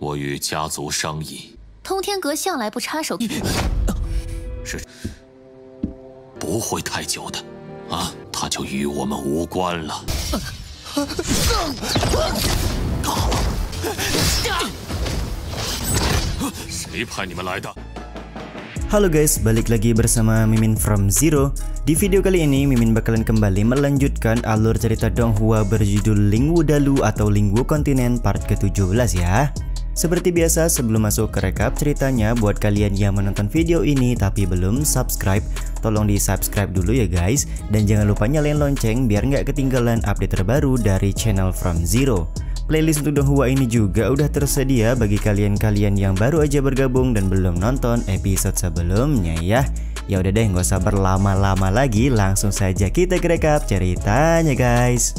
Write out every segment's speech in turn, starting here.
我与家族商议，通天阁向来不插手，是不会太久的，啊，他就与我们无关了。谁派你们来的？ Halo guys, balik lagi bersama Mimin from Zero. Di video kali ini Mimin bakalan kembali melanjutkan alur cerita Donghua berjudul Lingwu Dalu atau Lingwu Kontinen part ke-17 ya. Seperti biasa sebelum masuk ke rekap ceritanya, buat kalian yang menonton video ini tapi belum subscribe, tolong di subscribe dulu ya guys. Dan jangan lupa nyalain lonceng biar nggak ketinggalan update terbaru dari channel From Zero. Playlist untuk Donghua ini juga udah tersedia bagi kalian-kalian yang baru aja bergabung dan belum nonton episode sebelumnya ya. Ya udah deh, nggak usah berlama-lama lagi, langsung saja kita ke rekap ceritanya guys.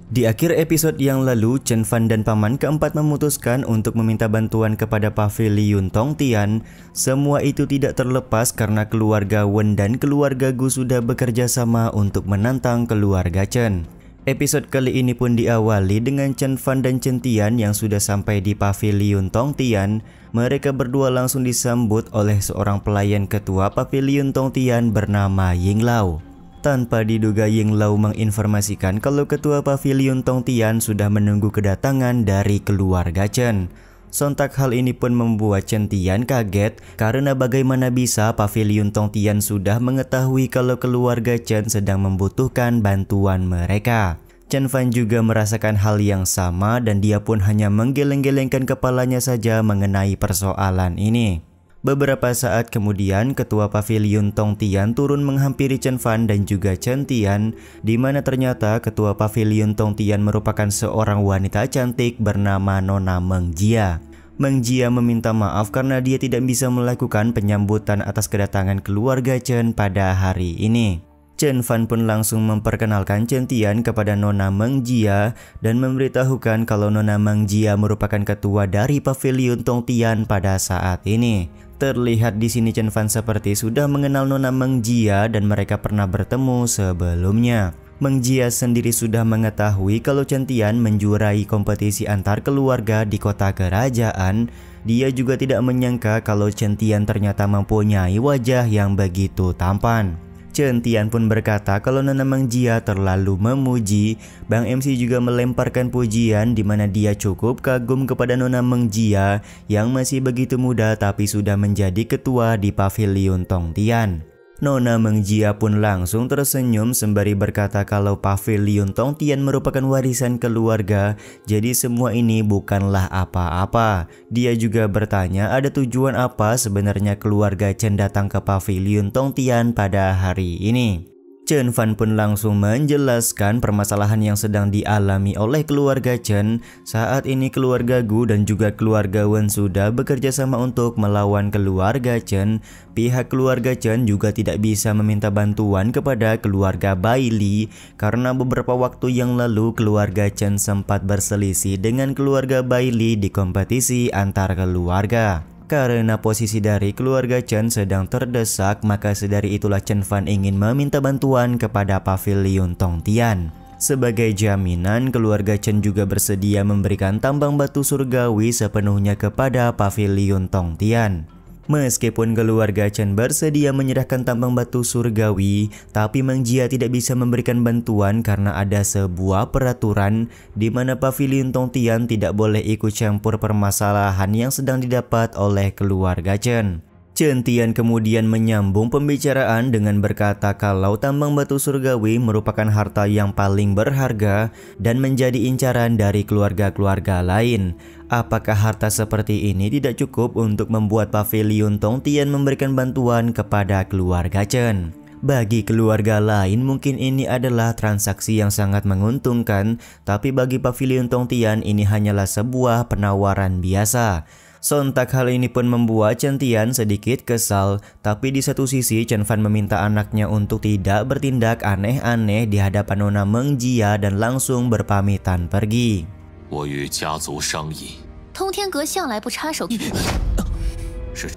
Di akhir episode yang lalu, Chen Fan dan paman keempat memutuskan untuk meminta bantuan kepada Paviliun Tongtian. Semua itu tidak terlepas karena keluarga Wen dan keluarga Gu sudah bekerja sama untuk menantang keluarga Chen. Episode kali ini pun diawali dengan Chen Fan dan Chen Tian yang sudah sampai di Paviliun Tongtian. Mereka berdua langsung disambut oleh seorang pelayan ketua Paviliun Tongtian bernama Ying Lao. Tanpa diduga, Ying Lao menginformasikan kalau ketua Paviliun Tongtian sudah menunggu kedatangan dari keluarga Chen. Sontak hal ini pun membuat Chen Tian kaget karena bagaimana bisa Paviliun Tongtian sudah mengetahui kalau keluarga Chen sedang membutuhkan bantuan mereka. Chen Fan juga merasakan hal yang sama dan dia pun hanya menggeleng-gelengkan kepalanya saja mengenai persoalan ini. Beberapa saat kemudian, ketua Paviliun Tongtian turun menghampiri Chen Fan dan juga Chen Tian, di mana ternyata ketua Paviliun Tongtian merupakan seorang wanita cantik bernama Nona Meng Jia. Meng Jia meminta maaf karena dia tidak bisa melakukan penyambutan atas kedatangan keluarga Chen pada hari ini. Chen Fan pun langsung memperkenalkan Chen Tian kepada Nona Meng Jia dan memberitahukan kalau Nona Meng Jia merupakan ketua dari Paviliun Tongtian pada saat ini. Terlihat di sini Chen Fan seperti sudah mengenal Nona Meng Jia dan mereka pernah bertemu sebelumnya. Meng Jia sendiri sudah mengetahui kalau Chen Tian menjuarai kompetisi antar keluarga di kota kerajaan. Dia juga tidak menyangka kalau Chen Tian ternyata mempunyai wajah yang begitu tampan. Chen Tian pun berkata kalau Nona Meng Jia terlalu memuji. Bang MC juga melemparkan pujian di mana dia cukup kagum kepada Nona Meng Jia yang masih begitu muda tapi sudah menjadi ketua di Paviliun Tongtian. Nona Meng Jia pun langsung tersenyum sembari berkata kalau Paviliun Tongtian merupakan warisan keluarga, jadi semua ini bukanlah apa-apa. Dia juga bertanya ada tujuan apa sebenarnya keluarga Chen datang ke Paviliun Tongtian pada hari ini. Chen Fan pun langsung menjelaskan permasalahan yang sedang dialami oleh keluarga Chen. Saat ini keluarga Gu dan juga keluarga Wen sudah bekerja sama untuk melawan keluarga Chen. Pihak keluarga Chen juga tidak bisa meminta bantuan kepada keluarga Bai Li karena beberapa waktu yang lalu keluarga Chen sempat berselisih dengan keluarga Bai Li di kompetisi antar keluarga. Karena posisi dari keluarga Chen sedang terdesak, maka sedari itulah Chen Fan ingin meminta bantuan kepada Paviliun Tongtian. Sebagai jaminan, keluarga Chen juga bersedia memberikan tambang batu surgawi sepenuhnya kepada Paviliun Tongtian. Meskipun keluarga Chen bersedia menyerahkan tambang batu surgawi, tapi Meng Jia tidak bisa memberikan bantuan karena ada sebuah peraturan di mana Paviliun Tongtian tidak boleh ikut campur permasalahan yang sedang didapat oleh keluarga Chen. Chen Tian kemudian menyambung pembicaraan dengan berkata kalau tambang batu surgawi merupakan harta yang paling berharga dan menjadi incaran dari keluarga-keluarga lain. Apakah harta seperti ini tidak cukup untuk membuat Paviliun Tongtian memberikan bantuan kepada keluarga Chen? Bagi keluarga lain mungkin ini adalah transaksi yang sangat menguntungkan, tapi bagi Paviliun Tongtian ini hanyalah sebuah penawaran biasa. Sontak hal ini pun membuat Chen Tian sedikit kesal, tapi di satu sisi Chen Fan meminta anaknya untuk tidak bertindak aneh-aneh di hadapan Nona Meng Jia dan langsung berpamitan pergi. 我与家族商议，通天阁向来不插手。是。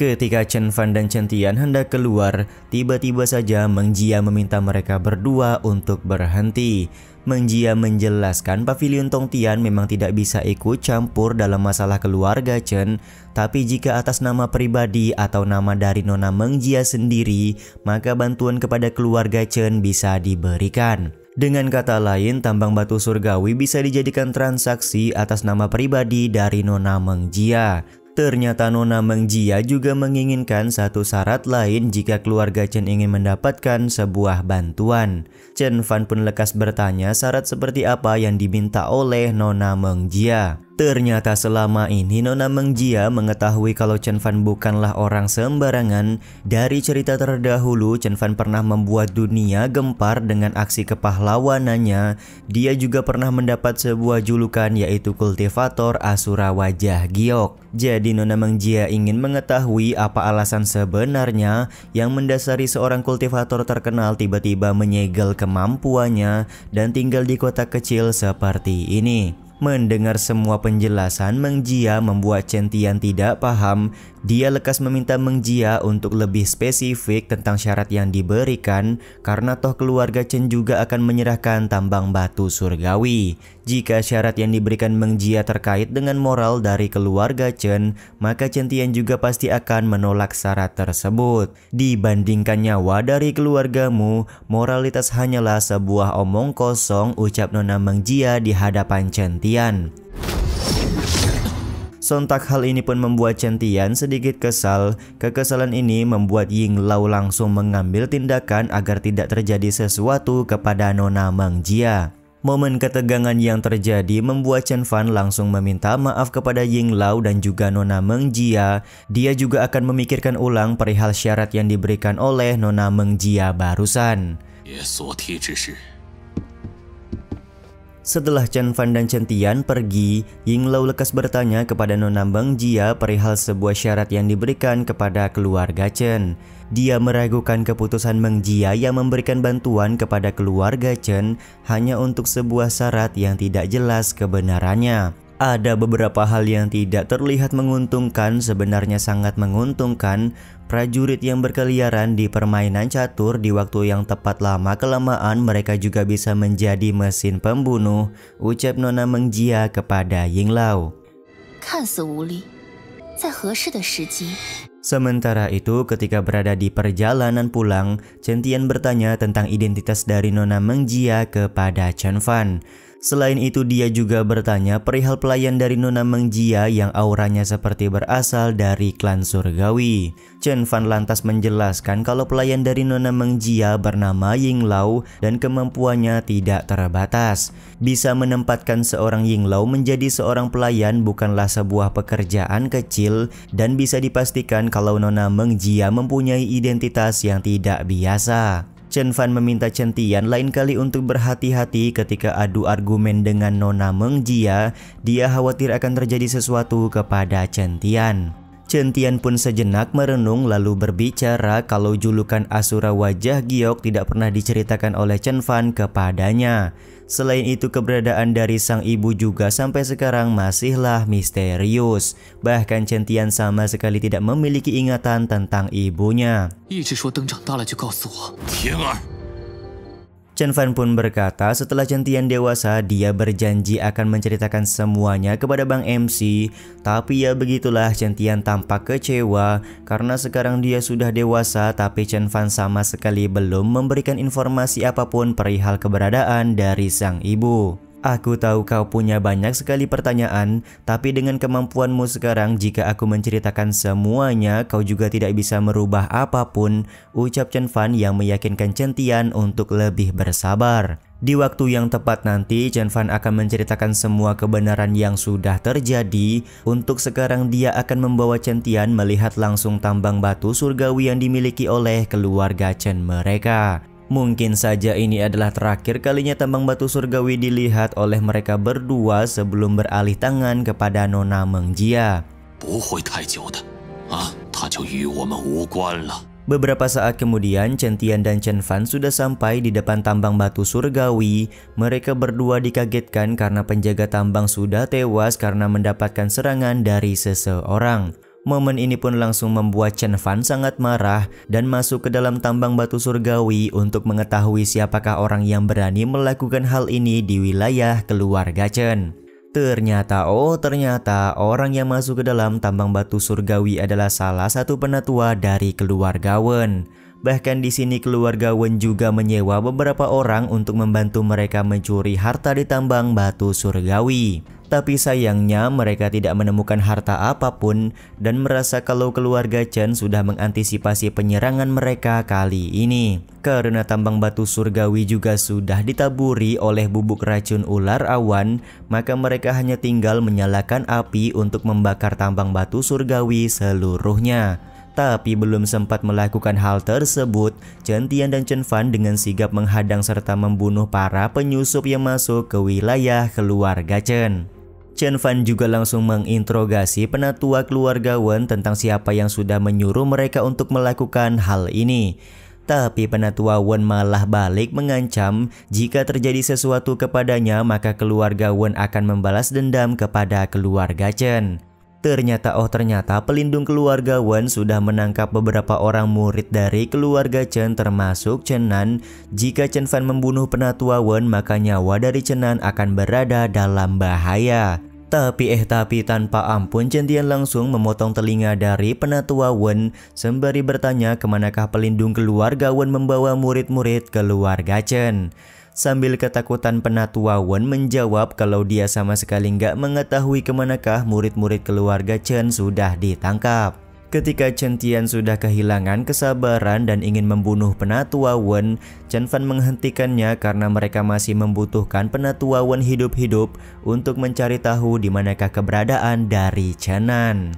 Ketika Chen Fan dan Chen Tian hendak keluar, tiba-tiba saja Meng Jia meminta mereka berdua untuk berhenti. Meng Jia menjelaskan pavilion Tong Tian memang tidak bisa ikut campur dalam masalah keluarga Chen, tapi jika atas nama pribadi atau nama dari Nona Meng Jia sendiri, maka bantuan kepada keluarga Chen bisa diberikan. Dengan kata lain, tambang batu surgawi bisa dijadikan transaksi atas nama pribadi dari Nona Meng Jia. Ternyata Nona Meng Jia juga menginginkan satu syarat lain jika keluarga Chen ingin mendapatkan sebuah bantuan. Chen Fan pun lekas bertanya syarat seperti apa yang diminta oleh Nona Meng Jia. Ternyata selama ini Nona Meng Jia mengetahui kalau Chen Fan bukanlah orang sembarangan. Dari cerita terdahulu, Chen Fan pernah membuat dunia gempar dengan aksi kepahlawanannya. Dia juga pernah mendapat sebuah julukan yaitu kultivator Asura Wajah Giok. Jadi Nona Meng Jia ingin mengetahui apa alasan sebenarnya yang mendasari seorang kultivator terkenal tiba-tiba menyegel kemampuannya dan tinggal di kota kecil seperti ini. Mendengar semua penjelasan, Meng Jia membuat Chen Tian tidak paham. Dia lekas meminta Meng Jia untuk lebih spesifik tentang syarat yang diberikan, karena toh keluarga Chen juga akan menyerahkan tambang batu surgawi. Jika syarat yang diberikan Meng Jia terkait dengan moral dari keluarga Chen, maka Chen Tian juga pasti akan menolak syarat tersebut. Dibandingkan nyawa dari keluargamu, moralitas hanyalah sebuah omong kosong, ucap Nona Meng Jia di hadapan Chen Tian. Sontak hal ini pun membuat Chen Tian sedikit kesal. Kekesalan ini membuat Ying Lao langsung mengambil tindakan agar tidak terjadi sesuatu kepada Nona Meng Jia. Momen ketegangan yang terjadi membuat Chen Fan langsung meminta maaf kepada Ying Lao dan juga Nona Meng Jia. Dia juga akan memikirkan ulang perihal syarat yang diberikan oleh Nona Meng Jia barusan. Setelah Chen Fan dan Chen Tian pergi, Ying Lao lekas bertanya kepada Nona Meng Jia perihal sebuah syarat yang diberikan kepada keluarga Chen. Dia meragukan keputusan Meng Jia yang memberikan bantuan kepada keluarga Chen hanya untuk sebuah syarat yang tidak jelas kebenarannya. Ada beberapa hal yang tidak terlihat menguntungkan, sebenarnya sangat menguntungkan. Prajurit yang berkeliaran di permainan catur di waktu yang tepat, lama-kelamaan mereka juga bisa menjadi mesin pembunuh, ucap Nona Meng Jia kepada Ying Lao. Sementara itu, ketika berada di perjalanan pulang, Chen Tian bertanya tentang identitas dari Nona Meng Jia kepada Chen Fan. Selain itu, dia juga bertanya perihal pelayan dari Nona Meng Jia yang auranya seperti berasal dari klan surgawi. Chen Fan lantas menjelaskan kalau pelayan dari Nona Meng Jia bernama Ying Lao dan kemampuannya tidak terbatas. Bisa menempatkan seorang Ying Lao menjadi seorang pelayan bukanlah sebuah pekerjaan kecil, dan bisa dipastikan kalau Nona Meng Jia mempunyai identitas yang tidak biasa. Chen Fan meminta Chen Tian lain kali untuk berhati-hati ketika adu argumen dengan Nona Meng Jia. Dia khawatir akan terjadi sesuatu kepada Chen Tian. Chen Tian pun sejenak merenung lalu berbicara kalau julukan Asura Wajah Giok tidak pernah diceritakan oleh Chen Fan kepadanya. Selain itu, keberadaan dari sang ibu juga sampai sekarang masihlah misterius. Bahkan Chen Tian sama sekali tidak memiliki ingatan tentang ibunya. Chen Fan pun berkata setelah Chen Tian dewasa, dia berjanji akan menceritakan semuanya kepada Bang MC. Tapi ya begitulah, Chen Tian tampak kecewa karena sekarang dia sudah dewasa, tapi Chen Fan sama sekali belum memberikan informasi apapun perihal keberadaan dari sang ibu. Aku tahu kau punya banyak sekali pertanyaan, tapi dengan kemampuanmu sekarang, jika aku menceritakan semuanya, kau juga tidak bisa merubah apapun, ucap Chen Fan yang meyakinkan Chen Tian untuk lebih bersabar. Di waktu yang tepat nanti, Chen Fan akan menceritakan semua kebenaran yang sudah terjadi. Untuk sekarang dia akan membawa Chen Tian melihat langsung tambang batu surgawi yang dimiliki oleh keluarga Chen mereka. Mungkin saja ini adalah terakhir kalinya tambang batu surgawi dilihat oleh mereka berdua sebelum beralih tangan kepada Nona Meng Jia. Beberapa saat kemudian, Chen Tian dan Chen Fan sudah sampai di depan tambang batu surgawi. Mereka berdua dikagetkan karena penjaga tambang sudah tewas karena mendapatkan serangan dari seseorang. Momen ini pun langsung membuat Chen Fan sangat marah dan masuk ke dalam tambang batu surgawi untuk mengetahui siapakah orang yang berani melakukan hal ini di wilayah keluarga Chen. Ternyata orang yang masuk ke dalam tambang batu surgawi adalah salah satu penatua dari keluarga Wen. Bahkan di sini keluarga Wen juga menyewa beberapa orang untuk membantu mereka mencuri harta di tambang batu surgawi. Tapi sayangnya mereka tidak menemukan harta apapun dan merasa kalau keluarga Chen sudah mengantisipasi penyerangan mereka kali ini. Karena tambang batu surgawi juga sudah ditaburi oleh bubuk racun ular awan, maka mereka hanya tinggal menyalakan api untuk membakar tambang batu surgawi seluruhnya. Tapi belum sempat melakukan hal tersebut, Chen Tian dan Chen Fan dengan sigap menghadang serta membunuh para penyusup yang masuk ke wilayah keluarga Chen. Chen Fan juga langsung menginterogasi penatua keluarga Wen tentang siapa yang sudah menyuruh mereka untuk melakukan hal ini. Tapi penatua Wen malah balik mengancam jika terjadi sesuatu kepadanya maka keluarga Wen akan membalas dendam kepada keluarga Chen. Ternyata pelindung keluarga Wen sudah menangkap beberapa orang murid dari keluarga Chen termasuk Chen Nan. Jika Chen Fan membunuh penatua Wen maka nyawa dari Chen Nan akan berada dalam bahaya. Tapi tanpa ampun Chen Tian langsung memotong telinga dari penatua Wen sembari bertanya kemanakah pelindung keluarga Wen membawa murid-murid keluarga Chen. Sambil ketakutan penatua Wen menjawab kalau dia sama sekali nggak mengetahui kemanakah murid-murid keluarga Chen sudah ditangkap. Ketika Chen Tian sudah kehilangan kesabaran dan ingin membunuh penatua Wen, Chen Fan menghentikannya karena mereka masih membutuhkan penatua Wen hidup-hidup untuk mencari tahu di manakah keberadaan dari Chen Nan.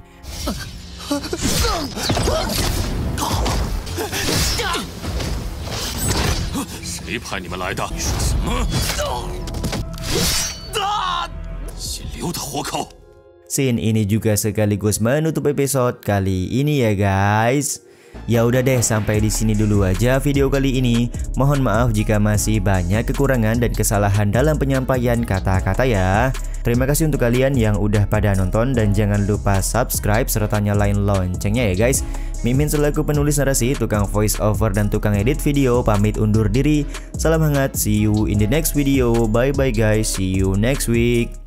Scene ini juga sekaligus menutup episode kali ini ya guys. Ya udah deh, sampai di sini dulu aja video kali ini. Mohon maaf jika masih banyak kekurangan dan kesalahan dalam penyampaian kata-kata ya. Terima kasih untuk kalian yang udah pada nonton dan jangan lupa subscribe serta nyalain loncengnya ya guys. Mimin selaku penulis narasi, tukang voice over dan tukang edit video pamit undur diri. Salam hangat, see you in the next video. Bye bye guys, see you next week.